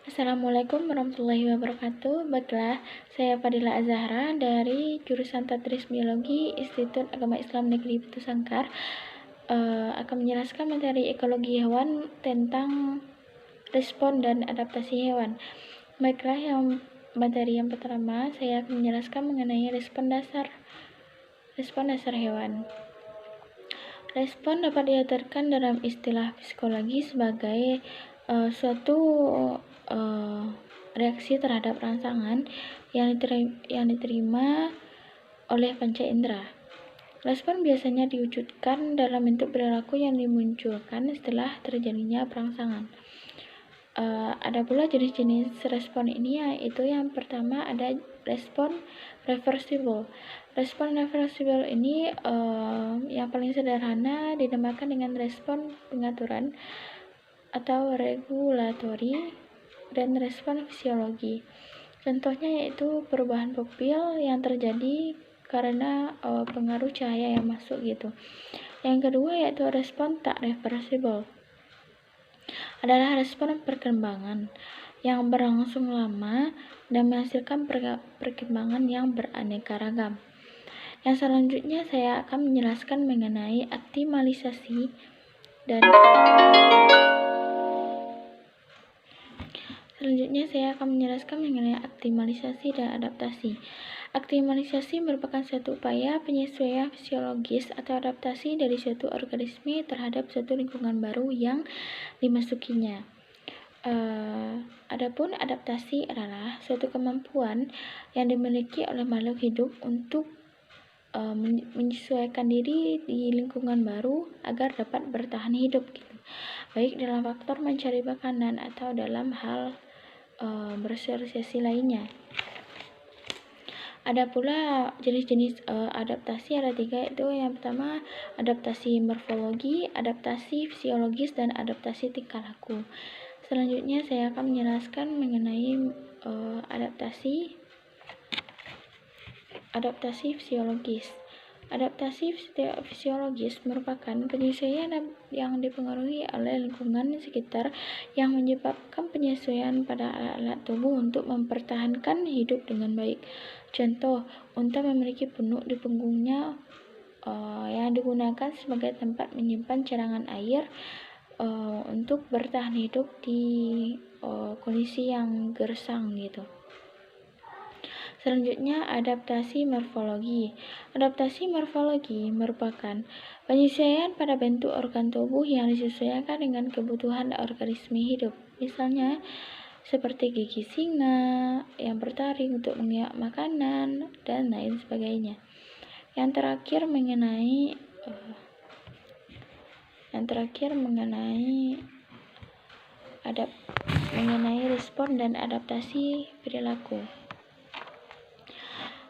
Assalamualaikum warahmatullahi wabarakatuh. Baiklah, saya Fadila Azahra dari jurusan Tadris Biologi Institut Agama Islam Negeri Batu Sangkar akan menjelaskan materi ekologi hewan tentang respon dan adaptasi hewan. Baiklah, materi yang pertama saya akan menjelaskan mengenai respon dasar hewan. Respon dapat diartikan dalam istilah psikologi sebagai suatu reaksi terhadap rangsangan yang diterima oleh panca indera. Respon biasanya diwujudkan dalam bentuk perilaku yang dimunculkan setelah terjadinya perangsangan. Ada pula jenis-jenis respon ini, yaitu yang pertama ada respon reversible. Respon reversible ini yang paling sederhana dinamakan dengan respon pengaturan atau regulatory dan respon fisiologi. Contohnya yaitu perubahan pupil yang terjadi karena pengaruh cahaya yang masuk gitu. Yang kedua yaitu respon tak reversible. Adalah respon perkembangan yang berlangsung lama dan menghasilkan perkembangan yang beraneka ragam. Yang selanjutnya saya akan menjelaskan mengenai aktimalisasi dan adaptasi. Aktimalisasi merupakan suatu upaya penyesuaian fisiologis atau adaptasi dari suatu organisme terhadap suatu lingkungan baru yang dimasukinya. Adapun adaptasi adalah suatu kemampuan yang dimiliki oleh makhluk hidup untuk menyesuaikan diri di lingkungan baru agar dapat bertahan hidup gitu. Baik dalam faktor mencari makanan atau dalam hal bersosialisasi lainnya. Ada pula jenis-jenis adaptasi, ada 3, yaitu yang pertama adaptasi morfologi, adaptasi fisiologis, dan adaptasi tingkah laku. Selanjutnya saya akan menjelaskan mengenai adaptasi fisiologis. Adaptasi fisiologis merupakan penyesuaian yang dipengaruhi oleh lingkungan sekitar yang menyebabkan penyesuaian pada alat tubuh untuk mempertahankan hidup dengan baik. Contoh, unta memiliki punuk di punggungnya yang digunakan sebagai tempat menyimpan cadangan air untuk bertahan hidup di kondisi yang gersang gitu. Selanjutnya, adaptasi morfologi. Adaptasi morfologi merupakan penyesuaian pada bentuk organ tubuh yang disesuaikan dengan kebutuhan organisme hidup. Misalnya, seperti gigi singa yang bertaring untuk mengiak makanan dan lain sebagainya. Yang terakhir mengenai respon dan adaptasi perilaku.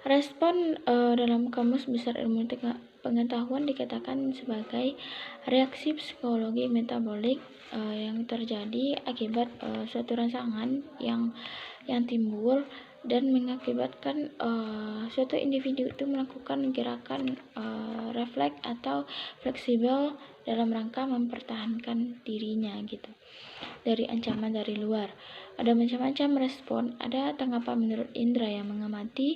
Respon dalam Kamus Besar Ilmu Pengetahuan dikatakan sebagai reaksi psikologi metabolik yang terjadi akibat suatu rangsangan yang timbul dan mengakibatkan suatu individu itu melakukan gerakan refleks atau fleksibel dalam rangka mempertahankan dirinya gitu dari ancaman dari luar. Ada macam-macam respon. Ada tanggapan menurut indera yang mengamati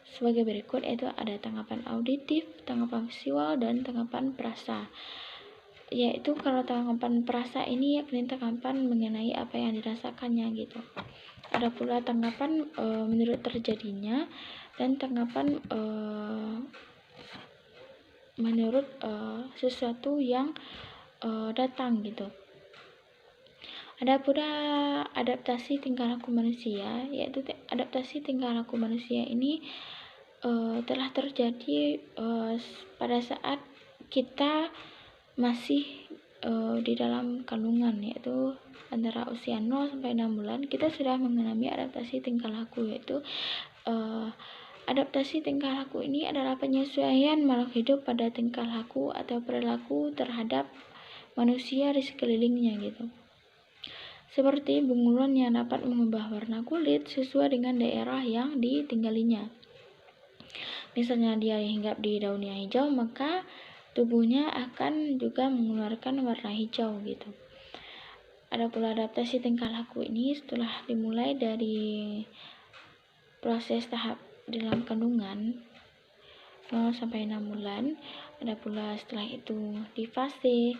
sebagai berikut, yaitu ada tanggapan auditif, tanggapan visual, dan tanggapan perasa. Yaitu kalau tanggapan perasa ini yakni tanggapan mengenai apa yang dirasakannya gitu. Ada pula tanggapan menurut terjadinya dan tanggapan menurut sesuatu yang datang gitu. Ada pula adaptasi tingkah laku manusia, yaitu adaptasi tingkah laku manusia ini telah terjadi pada saat kita masih di dalam kandungan, yaitu antara usia 0 sampai 6 bulan kita sudah mengalami adaptasi tingkah laku, yaitu adaptasi tingkah laku ini adalah penyesuaian makhluk hidup pada tingkah laku atau perilaku terhadap manusia di sekelilingnya gitu. Seperti bunglon yang dapat mengubah warna kulit sesuai dengan daerah yang ditinggalinya. Misalnya dia hinggap di daun yang hijau, maka tubuhnya akan juga mengeluarkan warna hijau gitu. Ada pula adaptasi tingkah laku ini setelah dimulai dari proses tahap dalam kandungan 0 sampai 6 bulan. Ada pula setelah itu di fase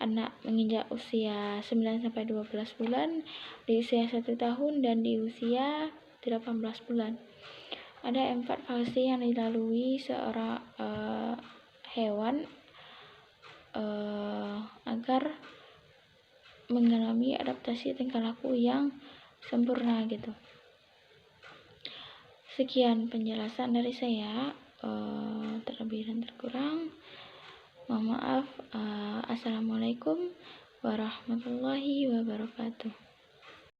anak menginjak usia 9 sampai 12 bulan, di usia 1 tahun, dan di usia 18 bulan. Ada 4 fase yang dilalui seorang hewan agar mengalami adaptasi tingkah laku yang sempurna gitu. Sekian penjelasan dari saya, terlebih dan terkurang mohon maaf. Assalamualaikum warahmatullahi wabarakatuh.